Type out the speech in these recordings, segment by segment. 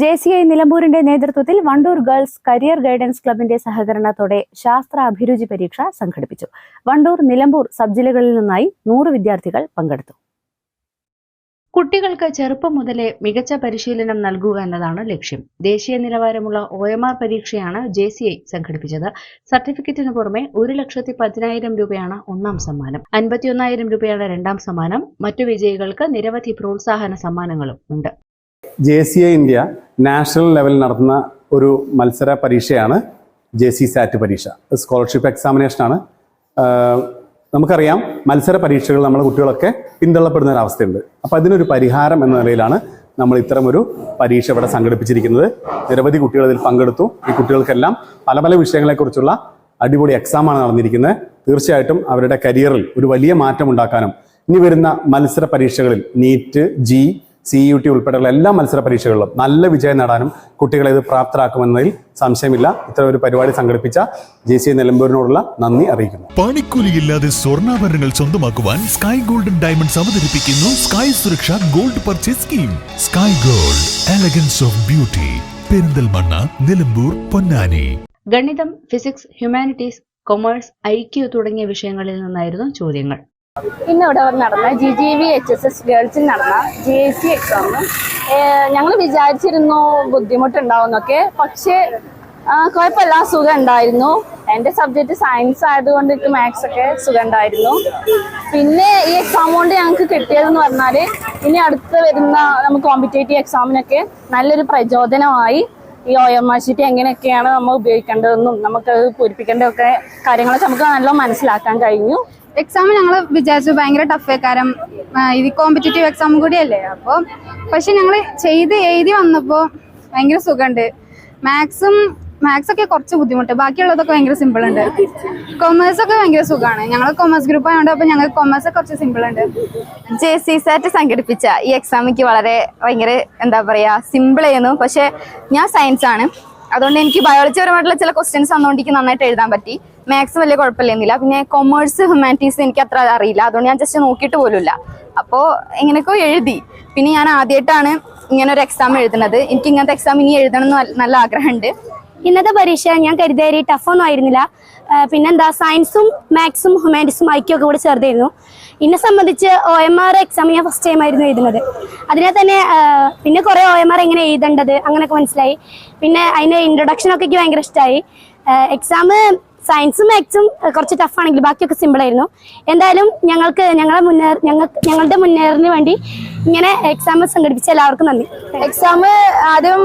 JCI നിലമ്പൂരിന്റെ നേതൃത്വത്തിൽ Wandoor girls career guidance ക്ലബിന്റെ സഹകരണത്തോടെ ശാസ്ത്ര അഭിരുചി പരീക്ഷ സംഘടിപ്പിച്ചു. വണ്ടൂർ, നിലമ്പൂർ സബ് ജില്ലകളിൽ നിന്നായി 100 വിദ്യാർത്ഥികൾ പങ്കെടുത്തു. കുട്ടികൾക്ക് ചെറുപ്പം മുതലേ മികച്ച പരിശീലനം നൽകുക എന്നതാണ് ലക്ഷ്യം. ദേശീയ നിലവാരമുള്ള OMR പരീക്ഷയാണ് JCI സംഘടിപ്പിച്ചത്. സർട്ടിഫിക്കറ്റിന് പുറമെ 1,10,000 രൂപയാണ് ഒന്നാം സമ്മാനം, 51,000 രൂപയാണ് രണ്ടാം സമ്മാനം. മറ്റു വിജയികൾക്ക് നിരവധി പ്രോത്സാഹന സമ്മാനങ്ങളും ഉണ്ട്. JCI ഇന്ത്യ നാഷണൽ ലെവലിൽ നടത്തുന്ന ഒരു മത്സര പരീക്ഷയാണ് JCSAT പരീക്ഷ. സ്കോളർഷിപ്പ് എക്സാമിനേഷനാണ്. നമുക്കറിയാം, മത്സര പരീക്ഷകൾ നമ്മുടെ കുട്ടികളൊക്കെ പിന്തള്ളപ്പെടുന്ന ഒരവസ്ഥയുണ്ട്. അപ്പോൾ അതിനൊരു പരിഹാരം എന്ന നിലയിലാണ് നമ്മൾ ഇത്തരമൊരു പരീക്ഷ ഇവിടെ സംഘടിപ്പിച്ചിരിക്കുന്നത്. നിരവധി കുട്ടികൾ ഇതിൽ പങ്കെടുത്തു. ഈ കുട്ടികൾക്കെല്ലാം പല പല വിഷയങ്ങളെക്കുറിച്ചുള്ള അടിപൊളി എക്സാമാണ് നടന്നിരിക്കുന്നത്. തീർച്ചയായിട്ടും അവരുടെ കരിയറിൽ ഒരു വലിയ മാറ്റം ഉണ്ടാക്കാനും ഇനി വരുന്ന മത്സര പരീക്ഷകളിൽ നീറ്റ്, CUT ഉൾപ്പെടെയുള്ള എല്ലാ മത്സര പരീക്ഷകളിലും നല്ല വിജയം നേടാനും കുട്ടികളെ ഇത് പ്രാപ്തരാക്കുമെന്നതിൽ സംശയമില്ല. ഇത്തരം ഒരു പരിപാടി സംഘടിപ്പിച്ച JCI നിലമ്പൂരിനോടുള്ള നന്ദി അറിയിക്കുന്നു. പണിക്കൂലിയില്ലാതെ സ്വർണ്ണാഭരണങ്ങൾ സ്വന്തമാക്കുവാൻ സ്കൈ ഗോൾഡൻ ഡയമണ്ട്സ് അവതരിപ്പിക്കുന്നു sky Suraksha gold purchase scheme. Sky gold, elegance of beauty, Perinthalmanna, Nilambur, Ponnani. ഗണിതം, ഫിസിക്സ്, ഹ്യൂമാനിറ്റീസ്, കൊമേഴ്സ്, IQ തുടങ്ങിയ വിഷയങ്ങളിൽ നിന്നായിരുന്നു ചോദ്യങ്ങൾ. ഇന്നിവിടെ നടന്ന GGVHSS ഗേൾസിൽ നടന്ന JC എക്സാമിന് ഞങ്ങൾ വിചാരിച്ചിരുന്നു ബുദ്ധിമുട്ടുണ്ടാവുന്നൊക്കെ, പക്ഷേ കുഴപ്പമില്ല, സുഖം ഉണ്ടായിരുന്നു. എൻ്റെ സബ്ജക്റ്റ് സയൻസ് ആയതുകൊണ്ട് എനിക്ക് മാത്സ് ഒക്കെ സുഖം ഉണ്ടായിരുന്നു. പിന്നെ ഈ എക്സാം കൊണ്ട് ഞങ്ങൾക്ക് കിട്ടിയതെന്ന് പറഞ്ഞാൽ ഇനി അടുത്ത് വരുന്ന നമുക്ക് കോമ്പറ്റേറ്റീവ് എക്സാമിനൊക്കെ നല്ലൊരു പ്രചോദനമായി. ഈ OMR ഷീറ്റ് എങ്ങനെയൊക്കെയാണ് നമ്മൾ ഉപയോഗിക്കേണ്ടതെന്നും നമുക്ക് പൂരിപ്പിക്കേണ്ടതൊക്കെ കാര്യങ്ങളൊക്കെ നമുക്ക് നല്ലോണം മനസ്സിലാക്കാൻ കഴിഞ്ഞു. എക്സാം ഞങ്ങൾ വിചാരിച്ചു ഭയങ്കര ടഫ് കാരണം ഇത് കോമ്പറ്റേറ്റീവ് എക്സാം കൂടിയല്ലേ. അപ്പോൾ പക്ഷെ ഞങ്ങൾ എഴുതി വന്നപ്പോൾ ഭയങ്കര സുഖമുണ്ട്. മാത്സ് ഒക്കെ കുറച്ച് ബുദ്ധിമുട്ട്, ബാക്കിയുള്ളതൊക്കെ ഭയങ്കര സിമ്പിൾ ഉണ്ട്. കൊമേഴ്സ് ഒക്കെ ഭയങ്കര സുഖമാണ്. ഞങ്ങൾ കൊമേഴ്സ് ഗ്രൂപ്പ് ആയതുകൊണ്ട് അപ്പോൾ ഞങ്ങൾക്ക് കൊമേഴ്സ് കുറച്ച് സിമ്പിൾ ഉണ്ട്. JCSAT സംഘടിപ്പിച്ച ഈ എക്സാമിക്ക് ഭയങ്കര എന്താ പറയുക, സിമ്പിൾ ആയിരുന്നു. പക്ഷെ ഞാൻ സയൻസ് ആണ്, അതുകൊണ്ട് എനിക്ക് ബയോളജി പരമായിട്ടുള്ള ചില ക്വസ്റ്റ്യൻസ് വന്നുകൊണ്ട് എനിക്ക് നന്നായിട്ട് എഴുതാൻ പറ്റി. മാത്സ് വലിയ കുഴപ്പമില്ലെന്നില്ല. പിന്നെ കൊമേഴ്സ്, ഹ്യൂമാനിറ്റീസ് എനിക്ക് അത്ര അറിയില്ല, അതുകൊണ്ട് ഞാൻ ജസ്റ്റ് നോക്കിയിട്ട് പോലുമില്ല. അപ്പോൾ എങ്ങനെയൊക്കെ എഴുതി. പിന്നെ ഞാൻ ആദ്യമായിട്ടാണ് ഇങ്ങനെ ഒരു എക്സാം എഴുതുന്നത്. എനിക്ക് ഇങ്ങനത്തെ എക്സാം ഇനി എഴുതണം എന്ന് നല്ല ആഗ്രഹമുണ്ട്. ഇന്നത്തെ പരീക്ഷ ഞാൻ കരുതിയ ടഫൊന്നും ആയിരുന്നില്ല. പിന്നെന്താ, സയൻസും മാത്സും ഹ്യൂമാനിറ്റീസും IQ ഒക്കെ കൂടെ ചേർത്തായിരുന്നു. എന്നെ സംബന്ധിച്ച് OMR എക്സാം ഞാൻ ഫസ്റ്റ് ടൈം ആയിരുന്നു എഴുതുന്നത്. അതിനെ തന്നെ പിന്നെ കുറേ OMR എങ്ങനെ എഴുതേണ്ടത് അങ്ങനെയൊക്കെ മനസ്സിലായി. പിന്നെ അതിന് ഇൻട്രൊഡക്ഷനൊക്കെ എനിക്ക് ഭയങ്കര ഇഷ്ടമായി. എക്സാം സയൻസും മാത്സും കുറച്ച് ടഫാണെങ്കിൽ ബാക്കിയൊക്കെ സിമ്പിളായിരുന്നു. എന്തായാലും ഞങ്ങളുടെ മുന്നേറിന് വേണ്ടി ഇങ്ങനെ എക്സാം സംഘടിപ്പിച്ച എല്ലാവർക്കും നന്ദി. എക്സാം ആദ്യം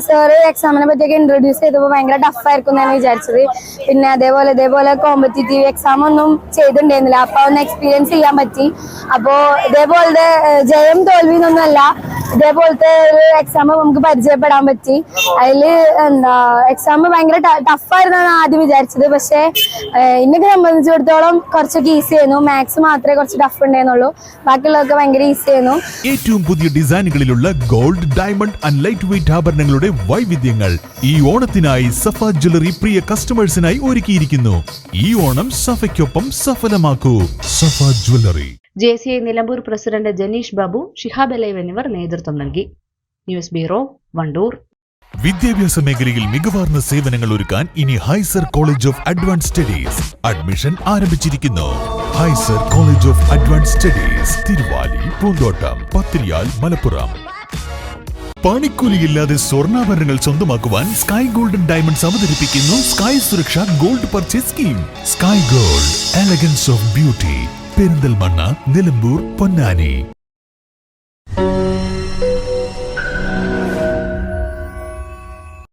സാറ് എക്സാമിനെ പറ്റിയൊക്കെ ഇൻട്രൊഡ്യൂസ് ചെയ്തപ്പോൾ ഭയങ്കര ടഫായിരിക്കും എന്നാണ് വിചാരിച്ചത്. പിന്നെ ഇതേപോലെ കോമ്പറ്റേറ്റീവ് എക്സാം ഒന്നും ചെയ്തിട്ടുണ്ടായിരുന്നില്ല. അപ്പോൾ ഒന്ന് എക്സ്പീരിയൻസ് ചെയ്യാൻ പറ്റി. അപ്പോൾ ഇതേപോലത്തെ ജയം തോൽവിന്നൊന്നുമല്ല, ഇതേപോലത്തെ ഒരു എക്സാം നമുക്ക് പരിചയപ്പെടാൻ പറ്റി. അതിൽ എക്സാം ഭയങ്കര ടഫായിരുന്നാണ് ആദ്യം വിചാരിച്ചത്. പക്ഷേ എന്നെ സംബന്ധിച്ചിടത്തോളം കുറച്ചൊക്കെ ഈസി ആയിരുന്നു. മാത്സ് മാത്രമേ കുറച്ച് ടഫ് ഉണ്ടായിരുന്നുള്ളൂ, ബാക്കിയുള്ളതൊക്കെ ഭയങ്കര ഈസി ആയിരുന്നു. ഏറ്റവും പുതിയ ഡിസൈനുകളിലുള്ള gold, diamond and light weight ആഭരണങ്ങളുടെ വൈവിധ്യങ്ങൾ ഈ ഓണത്തിനായി സഫ ജ്വല്ലറി പ്രിയ കസ്റ്റമേഴ്സിനായി ഒരുക്കിയിരിക്കുന്നു. ഈ ഓണം സഫയ്ക്കൊപ്പം സഫലമാക്കൂ. Safa jewellery. JCI Nilambur president Janeesh Babu, Shihab അലൈവ് എന്നിവർ നേതൃത്വം നൽകി. News bureau, Wandoor. വിദ്യാഭ്യാസ മേഖലയിൽ മികവാർന്ന സേവനങ്ങൾ ഒരുക്കാൻ ഇനി ഹൈസർ college of advance studies admission ആരംഭിച്ചിരിക്കുന്നു. ഹൈസർ college of advance studies, Thiruvali, Poonthottam, Pathiriyal, Malappuram. പണിക്കൂലിയില്ലാതെ സ്വർണ്ണാഭരണങ്ങൾ സ്വന്തമാക്കുവാൻ സ്കൈ ഗോൾഡൻ ഡയമണ്ട്സ് അവതരിപ്പിക്കുന്നു sky Suraksha gold purchase scheme. Sky gold, elegance of beauty, Perinthalmanna, Nilambur, Ponnani.